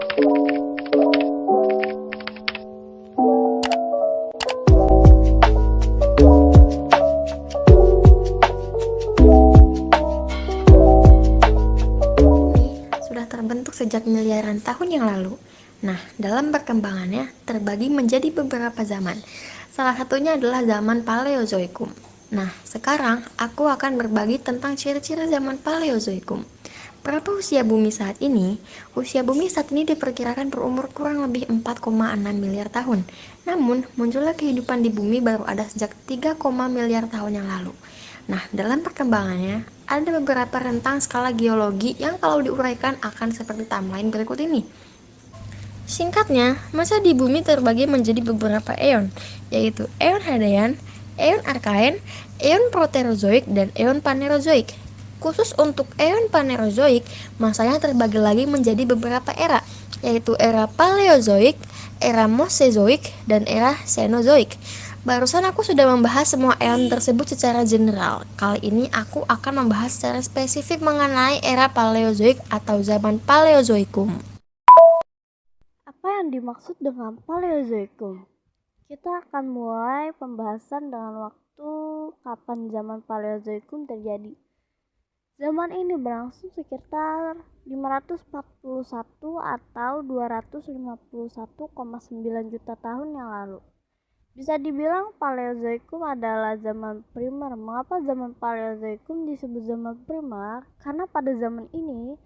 Sudah terbentuk sejak miliaran tahun yang lalu. Nah, dalam perkembangannya terbagi menjadi beberapa zaman. Salah satunya adalah zaman Paleozoikum. Nah, sekarang aku akan berbagi tentang ciri-ciri zaman Paleozoikum. Berapa usia bumi saat ini? Usia bumi saat ini diperkirakan berumur kurang lebih 4,6 miliar tahun. Namun, munculnya kehidupan di bumi baru ada sejak 3, miliar tahun yang lalu. Nah, dalam perkembangannya, ada beberapa rentang skala geologi yang kalau diuraikan akan seperti timeline berikut ini. Singkatnya, masa di bumi terbagi menjadi beberapa eon, yaitu eon Hadean, eon Arkaen, eon Proterozoik, dan eon Panerozoik. Khusus untuk eon Panerozoik, masanya terbagi lagi menjadi beberapa era, yaitu era Paleozoik, era Mosezoik, dan era Cenozoik. Barusan aku sudah membahas semua eon tersebut secara general. Kali ini aku akan membahas secara spesifik mengenai era Paleozoik atau zaman Paleozoikum. Apa yang dimaksud dengan Paleozoikum? Kita akan mulai pembahasan dengan waktu kapan zaman Paleozoikum terjadi. Zaman ini berlangsung sekitar 541 atau 251,9 juta tahun yang lalu. Bisa dibilang Paleozoikum adalah zaman primer. Mengapa zaman Paleozoikum disebut zaman primer? Karena pada zaman ini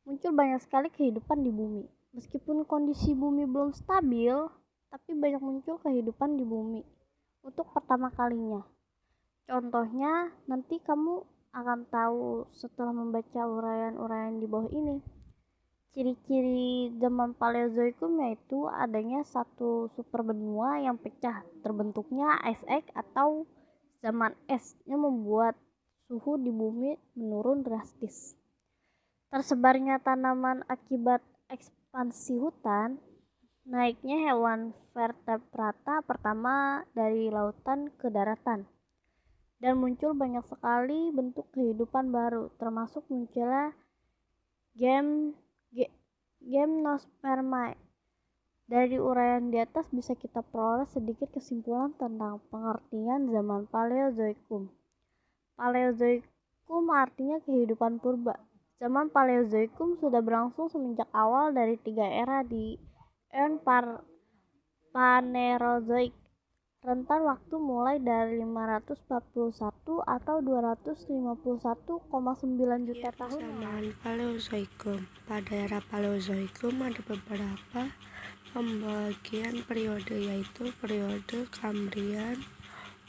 muncul banyak sekali kehidupan di bumi. Meskipun kondisi bumi belum stabil, tapi banyak muncul kehidupan di bumi untuk pertama kalinya. Contohnya, nanti kamu akan tahu setelah membaca uraian-uraian di bawah ini. Ciri-ciri zaman Paleozoikum yaitu adanya satu super benua yang pecah, terbentuknya Ice Age atau zaman es yang membuat suhu di bumi menurun drastis. Tersebarnya tanaman akibat ekspansi hutan, naiknya hewan vertebrata pertama dari lautan ke daratan, dan muncul banyak sekali bentuk kehidupan baru, termasuk munculnya Gymnospermae. Dari uraian di atas bisa kita peroleh sedikit kesimpulan tentang pengertian zaman Paleozoikum. Paleozoikum artinya kehidupan purba. Zaman Paleozoikum sudah berlangsung semenjak awal dari 3 era di eon Panerozoik. Rentan waktu mulai dari 541 atau 251,9 juta tahun. Zaman Paleozoikum. Pada era Paleozoikum ada beberapa pembagian periode, yaitu periode Kambrian,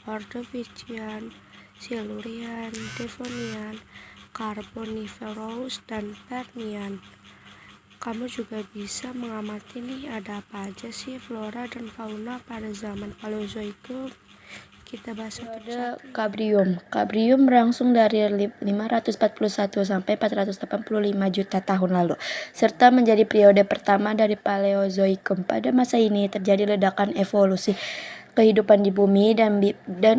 Ordovician, Silurian, Devonian, Carboniferous, dan Permian. Kamu juga bisa mengamati nih ada apa aja sih flora dan fauna pada zaman Paleozoikum. Kita bahas periode Kambrium. Kambrium berlangsung dari 541 sampai 485 juta tahun lalu, serta menjadi periode pertama dari Paleozoikum. Pada masa ini terjadi ledakan evolusi kehidupan di bumi dan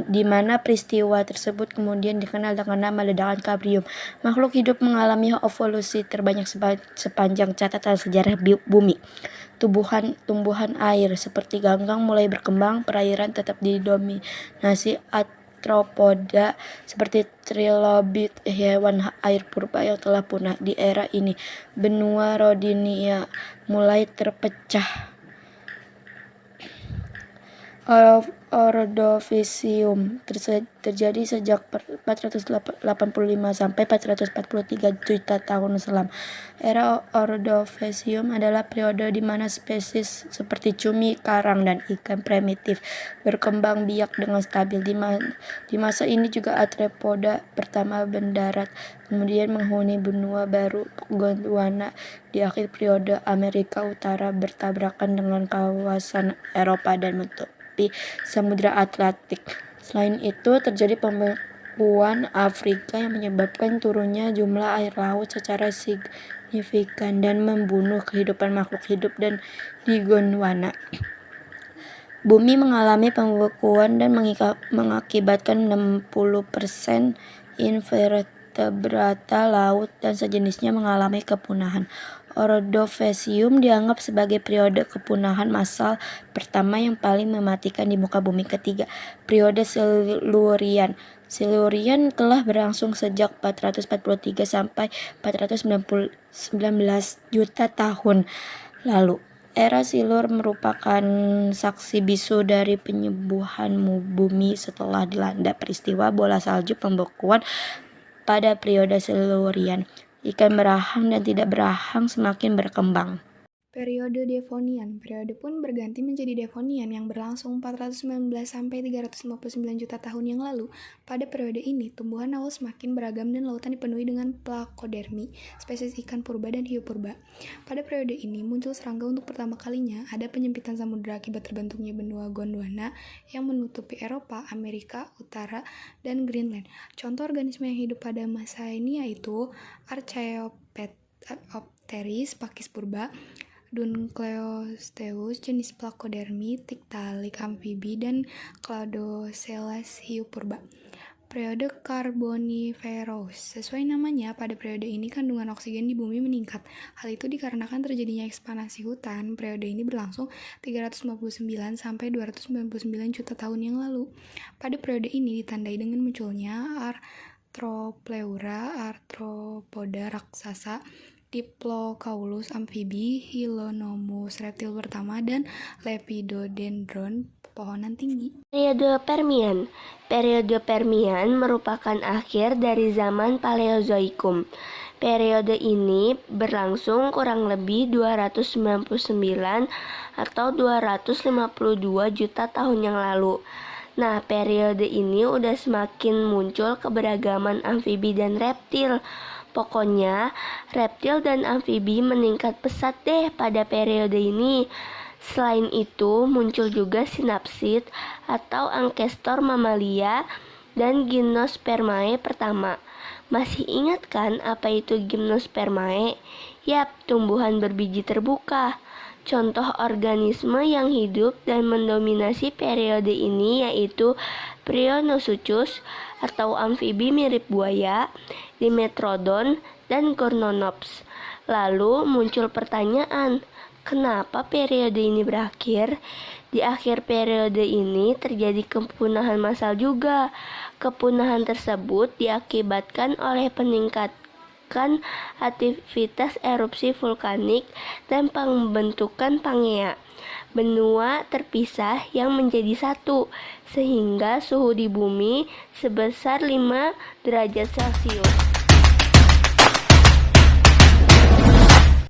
di mana peristiwa tersebut kemudian dikenal dengan nama ledakan Kambrium. Makhluk hidup mengalami evolusi terbanyak sepanjang catatan sejarah bumi. Tumbuhan air seperti ganggang mulai berkembang. Perairan tetap didominasi arthropoda seperti trilobit, hewan air purba yang telah punah. Di era ini, benua Rodinia mulai terpecah. Ordovicium terjadi sejak 485 sampai 443 juta tahun silam. Era Ordovicium adalah periode di mana spesies seperti cumi, karang, dan ikan primitif berkembang biak dengan stabil. Di masa ini juga arthropoda pertama mendarat, kemudian menghuni benua baru Gondwana. Di akhir periode, Amerika Utara bertabrakan dengan kawasan Eropa dan menutupi Samudra Atlantik. Selain itu, terjadi pembekuan Afrika yang menyebabkan turunnya jumlah air laut secara signifikan dan membunuh kehidupan makhluk hidup dan di Gondwana. Bumi mengalami pembekuan dan mengakibatkan 60% invertebrata laut dan sejenisnya mengalami kepunahan. Ordovisium dianggap sebagai periode kepunahan massal pertama yang paling mematikan di muka bumi. Ketiga, periode Silurian. Silurian telah berlangsung sejak 443 sampai 419 juta tahun lalu. Era Silur merupakan saksi bisu dari penyembuhan bumi setelah dilanda peristiwa bola salju pembekuan pada periode Silurian. Ikan berahang dan tidak berahang semakin berkembang. Periode Devonian. Periode pun berganti menjadi Devonian yang berlangsung 419 sampai 359 juta tahun yang lalu. Pada periode ini, tumbuhan laut semakin beragam dan lautan dipenuhi dengan plakodermi, spesies ikan purba dan hiu purba. Pada periode ini muncul serangga untuk pertama kalinya. Ada penyempitan samudera akibat terbentuknya benua Gondwana yang menutupi Eropa, Amerika Utara, dan Greenland. Contoh organisme yang hidup pada masa ini yaitu Archaeopteryx pakis purba, Dunkleosteus jenis plakodermi, Tiktaalik amfibi, dan Cladocelas hiu purba. Periode Carboniferous. Sesuai namanya, pada periode ini kandungan oksigen di bumi meningkat. Hal itu dikarenakan terjadinya ekspansi hutan. Periode ini berlangsung 359 sampai 299 juta tahun yang lalu. Pada periode ini ditandai dengan munculnya Arthropleura, arthropoda raksasa, Diplocaulus amfibi, Hylonomus reptil pertama, dan Lepidodendron pepohonan tinggi. Periode Permian. Periode Permian merupakan akhir dari zaman Paleozoikum. Periode ini berlangsung kurang lebih 299 atau 252 juta tahun yang lalu. Nah, periode ini udah semakin muncul keberagaman amfibi dan reptil. Pokoknya, reptil dan amfibi meningkat pesat deh pada periode ini. Selain itu, muncul juga sinapsid atau ancestor mamalia dan gymnospermae pertama. Masih ingat kan apa itu gymnospermae? Yap, tumbuhan berbiji terbuka. Contoh organisme yang hidup dan mendominasi periode ini yaitu Prionosuchus atau amfibi mirip buaya, Dimetrodon, dan Gornonops. Lalu muncul pertanyaan, kenapa periode ini berakhir? Di akhir periode ini terjadi kepunahan massal juga. Kepunahan tersebut diakibatkan oleh peningkatan aktivitas erupsi vulkanik dan pembentukan Pangea. Benua terpisah yang menjadi satu, sehingga suhu di bumi sebesar 5 derajat Celcius.